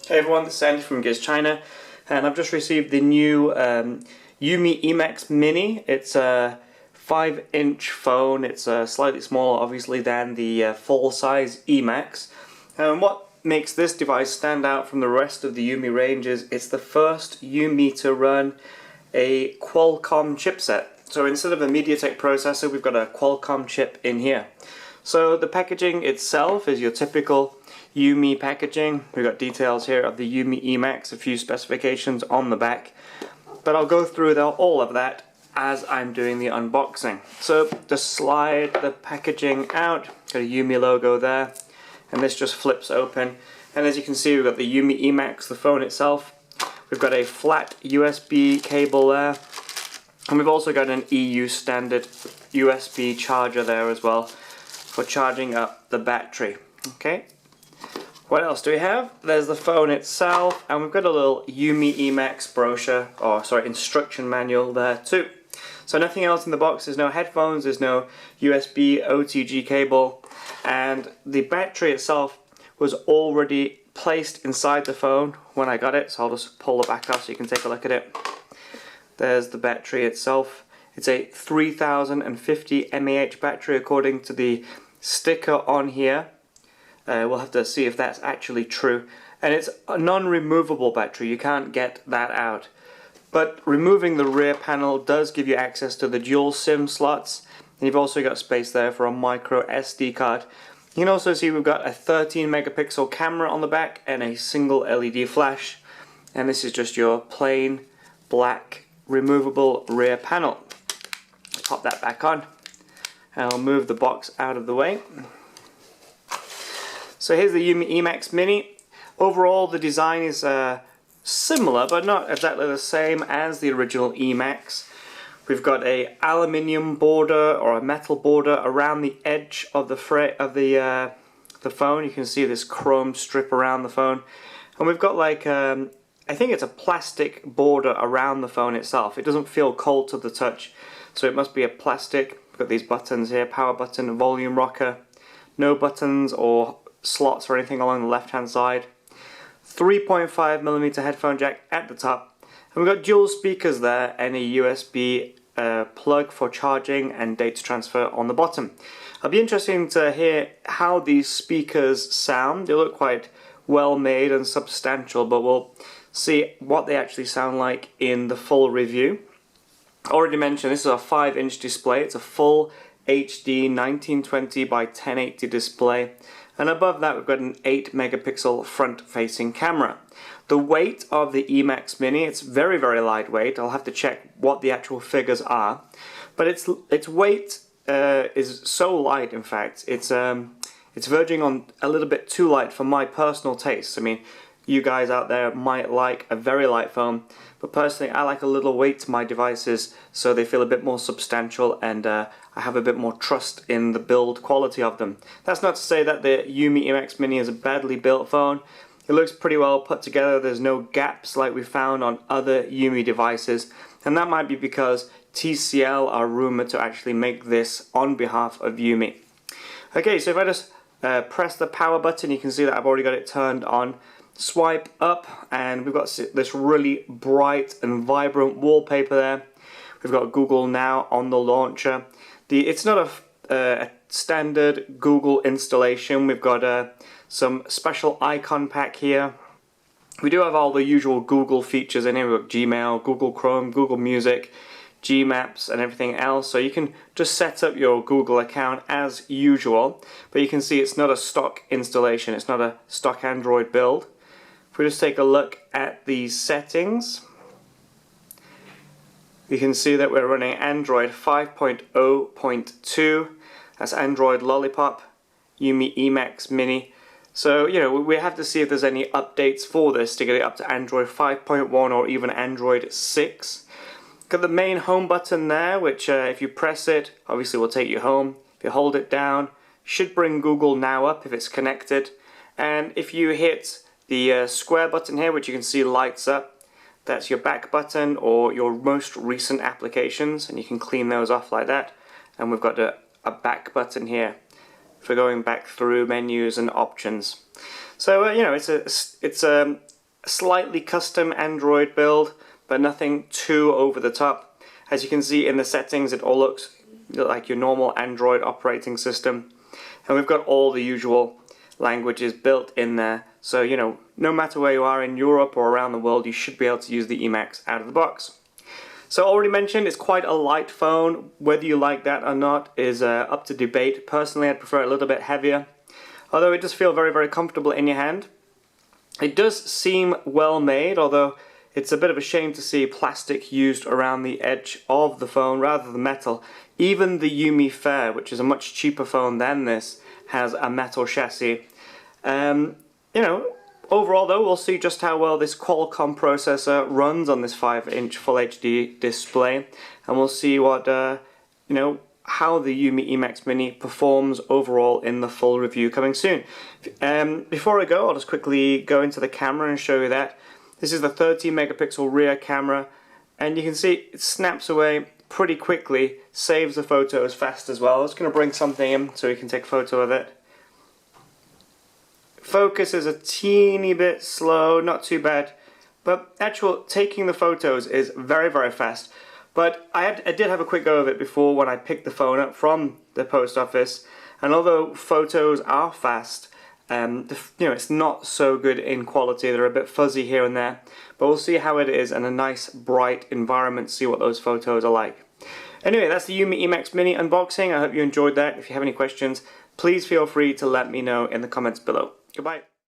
Hey everyone, this is Andy from GizChina, and I've just received the new UMi eMax Mini. It's a 5-inch phone. It's slightly smaller, obviously, than the full-size eMax. And what makes this device stand out from the rest of the UMi range is it's the first UMi to run a Qualcomm chipset. So instead of a MediaTek processor, we've got a Qualcomm chip in here. So the packaging itself is your typical UMi packaging. We've got details here of the UMi eMax, a few specifications on the back, but I'll go through all of that as I'm doing the unboxing. So just slide the packaging out, got a UMi logo there, and this just flips open, and as you can see we've got the UMi eMax, the phone itself. We've got a flat USB cable there, and we've also got an EU standard USB charger there as well for charging up the battery. Okay. What else do we have? There's the phone itself, and we've got a little UMi eMax brochure, or sorry, instruction manual there too. So nothing else in the box. There's no headphones, there's no USB OTG cable, and the battery itself was already placed inside the phone when I got it, so I'll just pull the back off so you can take a look at it. There's the battery itself. It's a 3050 mAh battery according to the sticker on here. We'll have to see if that's actually true. And it's a non-removable battery, you can't get that out. But removing the rear panel does give you access to the dual SIM slots. And you've also got space there for a micro SD card. You can also see we've got a 13 megapixel camera on the back and a single LED flash. And this is just your plain black removable rear panel. Pop that back on. And I'll move the box out of the way. So here's the UMi eMax Mini. Overall the design is similar but not exactly the same as the original eMax. We've got a aluminium border or a metal border around the edge of the phone. You can see this chrome strip around the phone. And we've got like, I think it's a plastic border around the phone itself. It doesn't feel cold to the touch, so it must be a plastic. We've got these buttons here, power button, volume rocker. No buttons or slots or anything along the left hand side. 3.5mm headphone jack at the top, and we've got dual speakers there and a USB plug for charging and data transfer on the bottom. It'll be interesting to hear how these speakers sound. They look quite well made and substantial, but we'll see what they actually sound like in the full review. Already mentioned, this is a 5-inch display. It's a full HD 1920 by 1080 display. And above that we've got an 8 megapixel front facing camera. The weight of the eMax Mini, it's very lightweight. I'll have to check what the actual figures are. But its weight is so light, in fact, it's verging on a little bit too light for my personal taste. I mean, you guys out there might like a very light phone, but personally I like a little weight to my devices so they feel a bit more substantial, and I have a bit more trust in the build quality of them. That's not to say that the UMi eMax Mini is a badly built phone. It looks pretty well put together. There's no gaps like we found on other UMi devices, and that might be because TCL are rumored to actually make this on behalf of UMi. Okay, so if I just press the power button, you can see that I've already got it turned on. Swipe up and we've got this really bright and vibrant wallpaper there. We've got Google Now on the launcher. It's not a standard Google installation. We've got some special icon pack here. We do have all the usual Google features in here. We've got Gmail, Google Chrome, Google Music, Gmaps and everything else. So you can just set up your Google account as usual. But you can see it's not a stock installation. It's not a stock Android build. If we just take a look at the settings, you can see that we're running Android 5.0.2, that's Android Lollipop, UMi eMax Mini. So, you know, we have to see if there's any updates for this to get it up to Android 5.1 or even Android 6. Got the main home button there, which if you press it, obviously will take you home. If you hold it down, should bring Google Now up if it's connected. And if you hit the square button here, which you can see lights up, that's your back button or your most recent applications, and you can clean those off like that. And we've got a back button here for going back through menus and options. So you know, it's slightly custom Android build, but nothing too over the top. As you can see in the settings, it all looks like your normal Android operating system. And we've got all the usual languages built in there. So, you know, no matter where you are in Europe or around the world, you should be able to use the eMax out of the box. So already mentioned, it's quite a light phone. Whether you like that or not is up to debate. Personally, I'd prefer it a little bit heavier. Although it does feel very, very comfortable in your hand. It does seem well made, although it's a bit of a shame to see plastic used around the edge of the phone rather than metal. Even the UMi Fair, which is a much cheaper phone than this, has a metal chassis. You know, overall though, we'll see just how well this Qualcomm processor runs on this 5-inch Full HD display, and we'll see what, you know, how the UMi eMax Mini performs overall in the full review coming soon. Before I go, I'll just quickly go into the camera and show you that. This is the 13 megapixel rear camera, and you can see it snaps away pretty quickly, saves the photos fast as well. I'm just going to bring something in so we can take a photo of it. Focus is a teeny bit slow, not too bad, but actual taking the photos is very, very fast. But I did have a quick go of it before when I picked the phone up from the post office, and although photos are fast, you know, it's not so good in quality. They're a bit fuzzy here and there, but we'll see how it is in a nice bright environment, see what those photos are like. Anyway, that's the UMi eMax Mini unboxing. I hope you enjoyed that. If you have any questions, please feel free to let me know in the comments below. Goodbye.